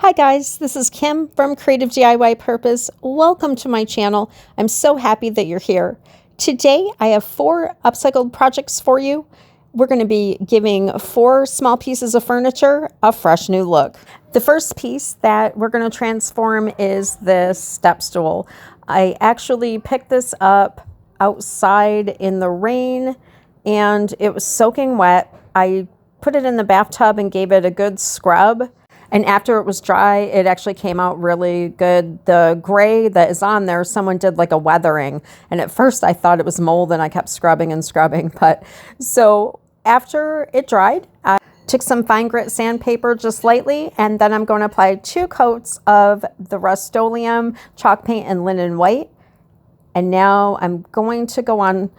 Hi guys, this is Kim from Creative DIY Purpose. Welcome to my channel. I'm so happy that you're here. Today I have 4 upcycled projects for you. We're going to be giving 4 small pieces of furniture a fresh new look. The first piece that we're going to transform is this step stool. I actually picked this up outside in the rain and it was soaking wet. I put it in the bathtub and gave it a good scrub. And after it was dry, it actually came out really good. The gray that is on there, someone did like a weathering. And at first I thought it was mold and I kept scrubbing and scrubbing. But so after it dried, I took some fine grit sandpaper just lightly. And then I'm going to apply 2 coats of the Rust-Oleum chalk paint and linen white. And now I'm going to go on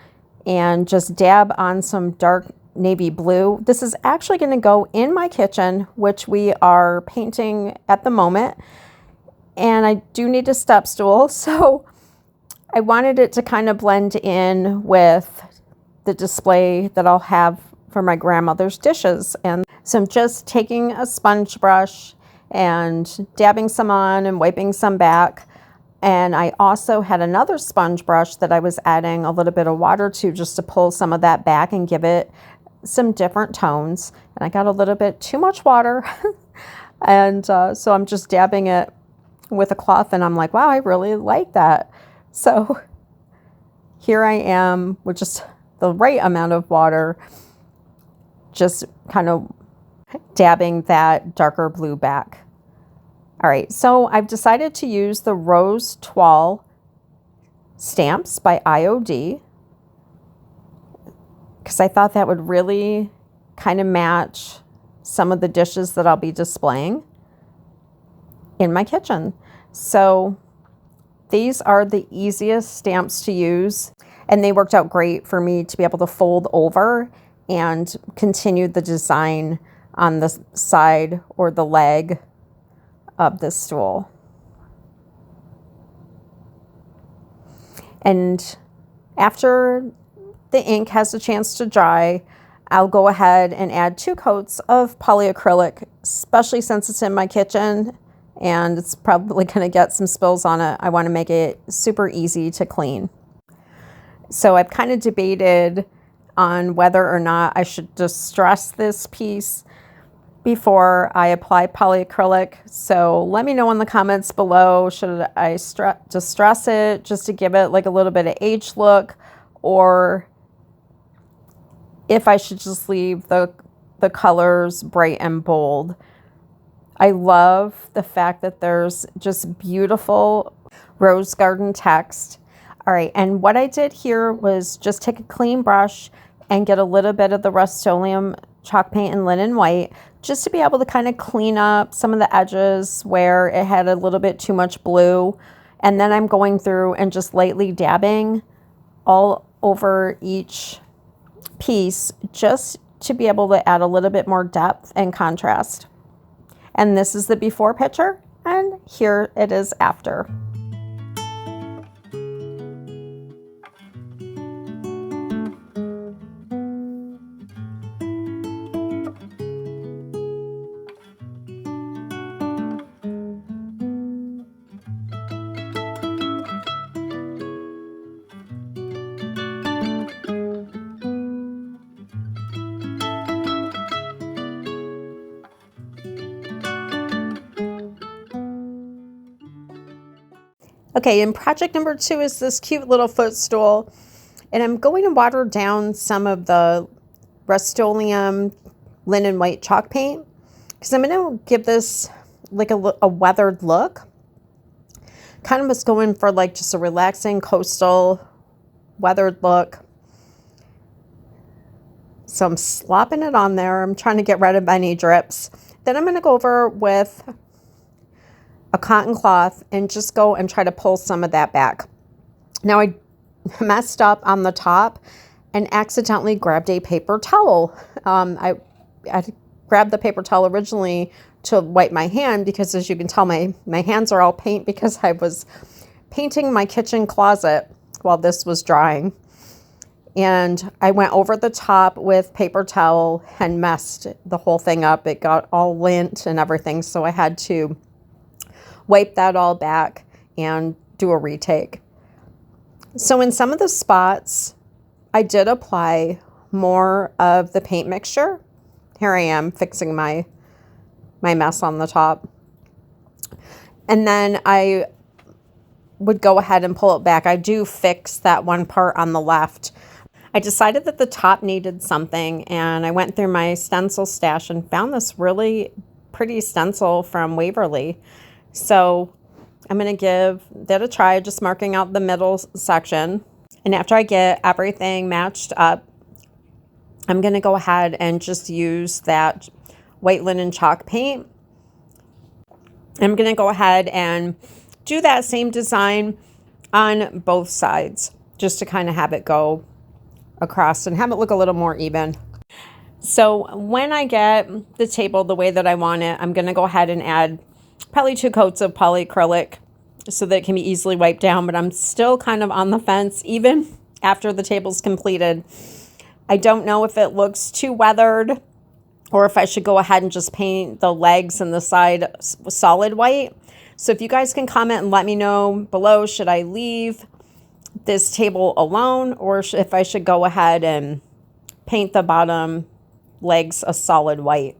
and just dab on some dark navy blue. This is actually going to go in my kitchen, which we are painting at the moment. And I do need a step stool, so I wanted it to kind of blend in with the display that I'll have for my grandmother's dishes. And so I'm just taking a sponge brush and dabbing some on and wiping some back. And I also had another sponge brush that I was adding a little bit of water to just to pull some of that back and give it some different tones. And I got a little bit too much water and so I'm just dabbing it with a cloth and I'm like, wow, I really like that. So here I am with just the right amount of water, just kind of dabbing that darker blue back. All right, so I've decided to use the Rose Toile stamps by IOD because I thought that would really kind of match some of the dishes that I'll be displaying in my kitchen. So these are the easiest stamps to use, and they worked out great for me to be able to fold over and continue the design on the side or the leg of this stool. And after the ink has a chance to dry, I'll go ahead and add 2 coats of polyacrylic, especially since it's in my kitchen and it's probably going to get some spills on it. I want to make it super easy to clean. So I've kind of debated on whether or not I should distress this piece before I apply polyacrylic. So let me know in the comments below, should I distress it just to give it like a little bit of age look, or if I should just leave the colors bright and bold. I love the fact that there's just beautiful rose garden text. All right, and what I did here was just take a clean brush and get a little bit of the Rust-Oleum chalk paint and linen white just to be able to kind of clean up some of the edges where it had a little bit too much blue. And then I'm going through and just lightly dabbing all over each piece just to be able to add a little bit more depth and contrast. And this is the before picture, and here it is after. Okay, and project number 2 is this cute little footstool, and I'm going to water down some of the Rust-Oleum linen white chalk paint because I'm going to give this like a weathered look. Kind of was going for like just a relaxing coastal weathered look. So I'm slopping it on there. I'm trying to get rid of any drips. Then I'm going to go over with a cotton cloth and just go and try to pull some of that back. Now I messed up on the top and accidentally grabbed a paper towel. I grabbed the paper towel originally to wipe my hand because, as you can tell, my hands are all paint because I was painting my kitchen closet while this was drying. And I went over the top with paper towel and messed the whole thing up. It got all lint and everything, so I had to wipe that all back and do a retake. So in some of the spots, I did apply more of the paint mixture. Here I am fixing my mess on the top. And then I would go ahead and pull it back. I do fix that one part on the left. I decided that the top needed something, and I went through my stencil stash and found this really pretty stencil from Waverly. So I'm going to give that a try, just marking out the middle section. And after I get everything matched up, I'm going to go ahead and just use that white linen chalk paint. I'm going to go ahead and do that same design on both sides, just to kind of have it go across and have it look a little more even. So when I get the table the way that I want it, I'm going to go ahead and add probably 2 coats of polyacrylic so that it can be easily wiped down, but I'm still kind of on the fence even after the table's completed. I don't know if it looks too weathered or if I should go ahead and just paint the legs and the side solid white. So if you guys can comment and let me know below, should I leave this table alone, or if I should go ahead and paint the bottom legs a solid white.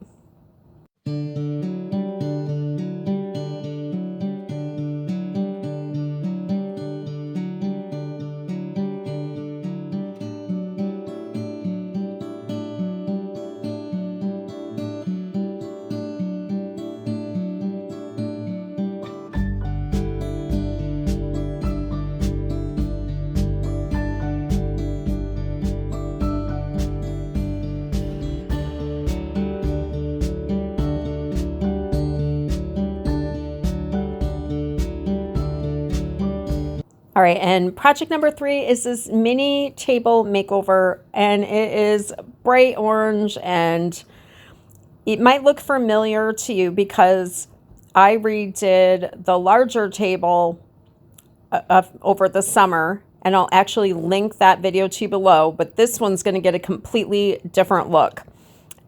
All right, and project number 3 is this mini table makeover, and it is bright orange, and it might look familiar to you because I redid the larger table over the summer, and I'll actually link that video to you below, but this one's going to get a completely different look.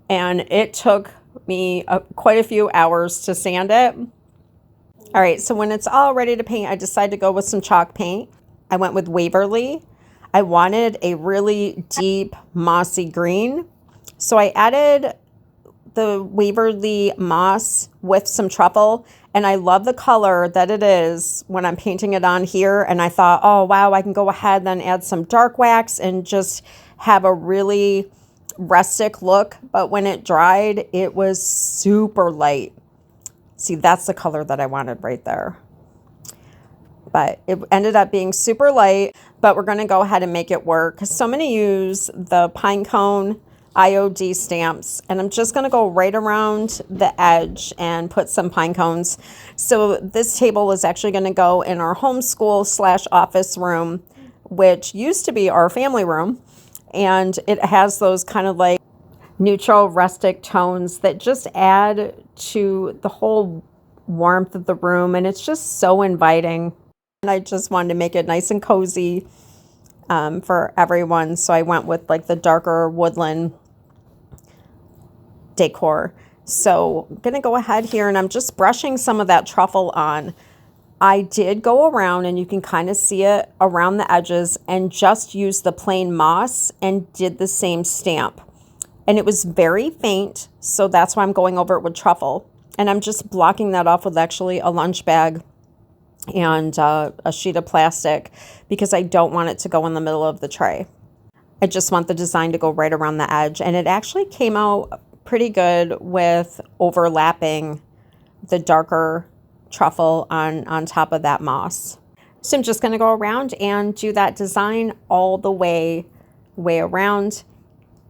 And it took me quite a few hours to sand it. All right, so when it's all ready to paint, I decided to go with some chalk paint. I went with Waverly. I wanted a really deep mossy green. So I added the Waverly moss with some truffle, and I love the color that it is when I'm painting it on here. And I thought, oh wow, I can go ahead and add some dark wax and just have a really rustic look. But when it dried, it was super light. See, that's the color that I wanted right there. But it ended up being super light, but we're gonna go ahead and make it work. So I'm gonna use the pine cone IOD stamps, and I'm just gonna go right around the edge and put some pine cones. So this table is actually gonna go in our homeschool / office room, which used to be our family room. And it has those kind of like neutral rustic tones that just add to the whole warmth of the room, and it's just so inviting. And I just wanted to make it nice and cozy for everyone, so I went with like the darker woodland decor. So I'm gonna go ahead here, and I'm just brushing some of that truffle on. I did go around, and you can kind of see it around the edges, and just use the plain moss and did the same stamp. And it was very faint, so that's why I'm going over it with truffle. And I'm just blocking that off with actually a lunch bag and a sheet of plastic, because I don't want it to go in the middle of the tray. I just want the design to go right around the edge. And it actually came out pretty good with overlapping the darker truffle on top of that moss. So I'm just going to go around and do that design all the way around.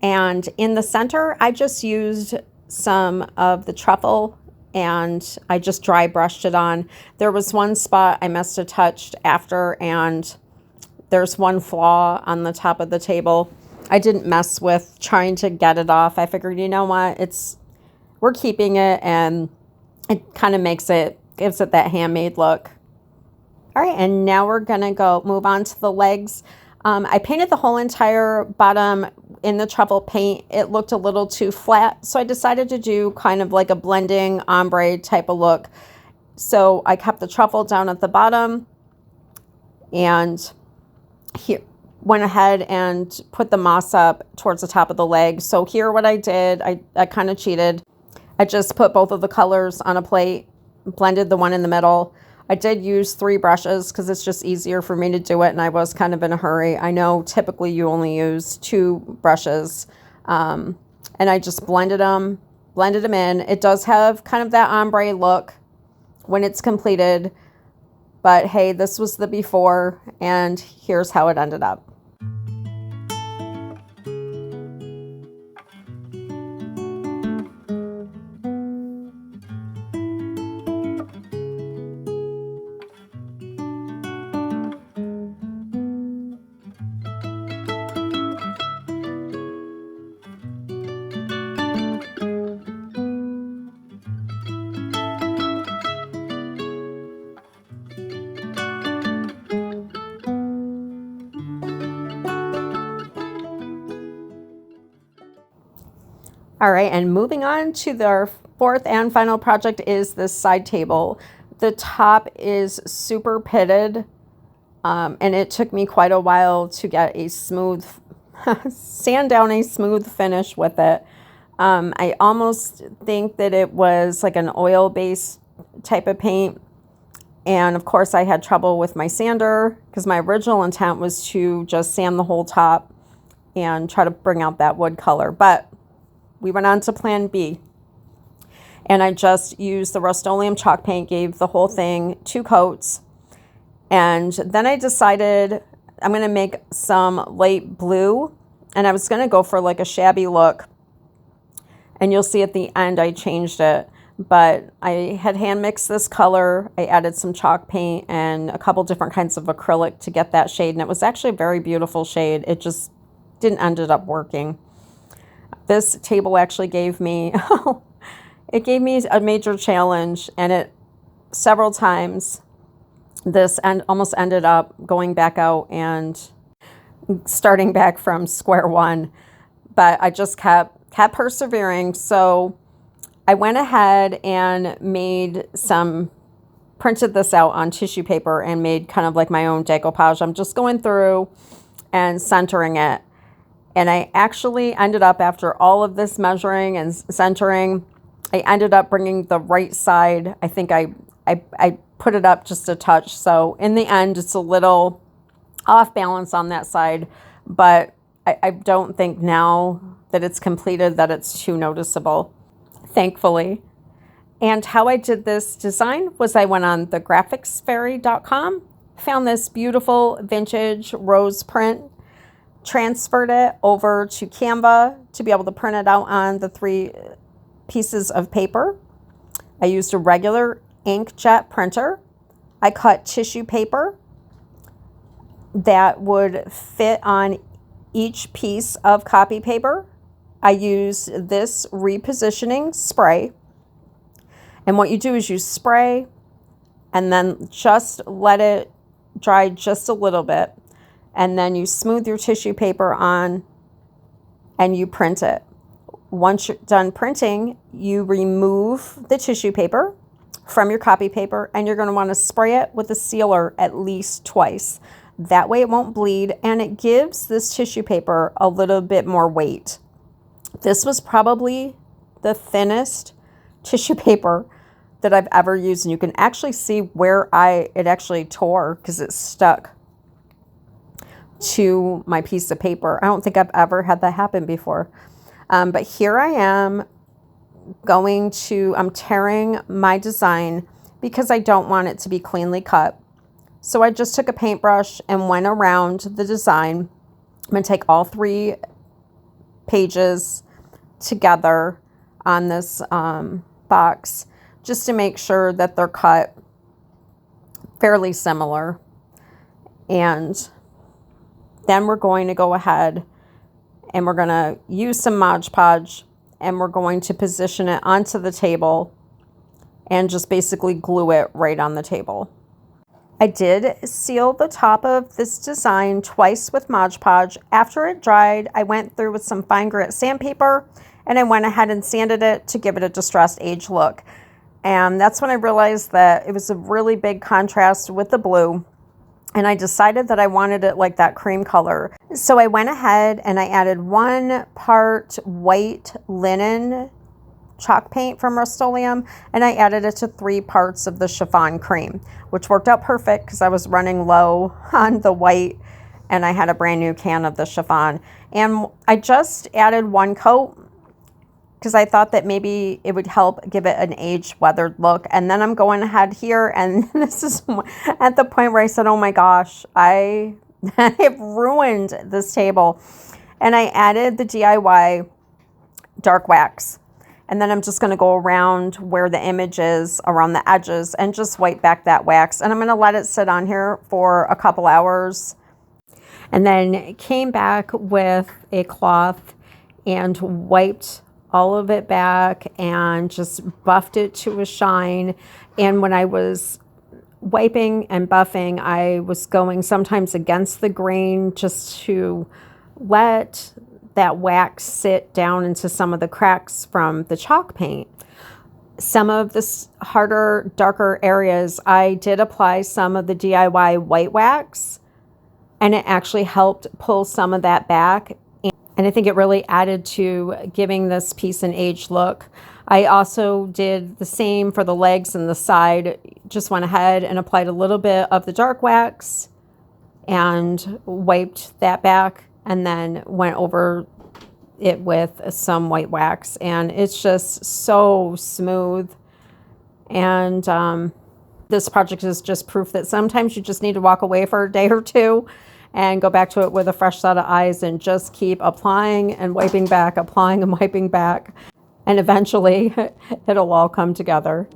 And in the center, I just used some of the truffle, and I just dry brushed it on. There was one spot I must have touched after, and there's one flaw on the top of the table. I didn't mess with trying to get it off. I figured, you know what, we're keeping it, and it kind of gives it that handmade look. All right, and now we're gonna move on to the legs. I painted the whole entire bottom in the truffle paint. It looked a little too flat, so I decided to do kind of like a blending ombre type of look. So I kept the truffle down at the bottom, and here went ahead and put the moss up towards the top of the leg. So here what I did, I kind of cheated. I just put both of the colors on a plate, blended the one in the middle. I did use 3 brushes because it's just easier for me to do it, and I was kind of in a hurry. I know typically you only use 2 brushes, and I just blended them in. It does have kind of that ombre look when it's completed, but hey, this was the before, and here's how it ended up. All right, and moving on to the 4th and final project is this side table. The top is super pitted, and it took me quite a while to get a smooth, sand down a smooth finish with it. I almost think that it was like an oil-based type of paint. And of course I had trouble with my sander because my original intent was to just sand the whole top and try to bring out that wood color. But we went on to plan B, and I just used the Rust-Oleum chalk paint, gave the whole thing 2 coats. And then I decided I'm going to make some light blue, and I was going to go for like a shabby look. And you'll see at the end I changed it, but I had hand mixed this color. I added some chalk paint and a couple different kinds of acrylic to get that shade, and it was actually a very beautiful shade. It just didn't ended up working. This table actually gave me, it gave me a major challenge, and it several times this almost ended up going back out and starting back from square one, but I just kept persevering. So I went ahead and printed this out on tissue paper and made kind of like my own decoupage. I'm just going through and centering it. And I actually ended up, after all of this measuring and centering, I ended up bringing the right side. I think I put it up just a touch. So in the end, it's a little off balance on that side, but I don't think now that it's completed that it's too noticeable, thankfully. And how I did this design was I went on the graphicsfairy.com, found this beautiful vintage rose print, transferred it over to Canva to be able to print it out on the 3 pieces of paper. I used a regular inkjet printer. I cut tissue paper that would fit on each piece of copy paper. I used this repositioning spray. And what you do is you spray and then just let it dry just a little bit. And then you smooth your tissue paper on and you print it. Once you're done printing, you remove the tissue paper from your copy paper, and you're going to want to spray it with a sealer at least twice. That way it won't bleed, and it gives this tissue paper a little bit more weight. This was probably the thinnest tissue paper that I've ever used, and you can actually see where it actually tore because it stuck to my piece of paper. I don't think I've ever had that happen before. But here I am I'm tearing my design because I don't want it to be cleanly cut. So I just took a paintbrush and went around the design. I'm going to take all 3 pages together on this box just to make sure that they're cut fairly similar. And then we're going to go ahead and we're going to use some Mod Podge, and we're going to position it onto the table and just basically glue it right on the table. I did seal the top of this design twice with Mod Podge. After it dried, I went through with some fine grit sandpaper, and I went ahead and sanded it to give it a distressed age look. And that's when I realized that it was a really big contrast with the blue. And I decided that I wanted it like that cream color. So I went ahead and I added 1 part white linen chalk paint from Rust-Oleum, and I added it to 3 parts of the chiffon cream, which worked out perfect because I was running low on the white and I had a brand new can of the chiffon. And I just added 1 coat because I thought that maybe it would help give it an aged, weathered look. And then I'm going ahead here, and this is at the point where I said, oh my gosh, I have ruined this table. And I added the DIY dark wax. And then I'm just going to go around where the image is, around the edges, and just wipe back that wax. And I'm going to let it sit on here for a couple hours. And then came back with a cloth and wiped all of it back and just buffed it to a shine. And when I was wiping and buffing, I was going sometimes against the grain just to let that wax sit down into some of the cracks from the chalk paint. Some of the harder, darker areas, I did apply some of the DIY white wax, and it actually helped pull some of that back. And I think it really added to giving this piece an aged look. I also did the same for the legs and the side. Just went ahead and applied a little bit of the dark wax and wiped that back, and then went over it with some white wax. And it's just so smooth. And this project is just proof that sometimes you just need to walk away for a day or two and go back to it with a fresh set of eyes and just keep applying and wiping back, applying and wiping back. And eventually it'll all come together.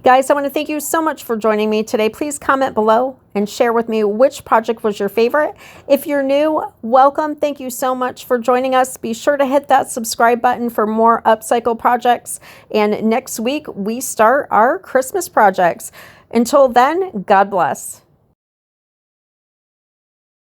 Guys, I want to thank you so much for joining me today. Please comment below and share with me which project was your favorite. If you're new, welcome. Thank you so much for joining us. Be sure to hit that subscribe button for more upcycle projects. And next week, we start our Christmas projects. Until then, God bless.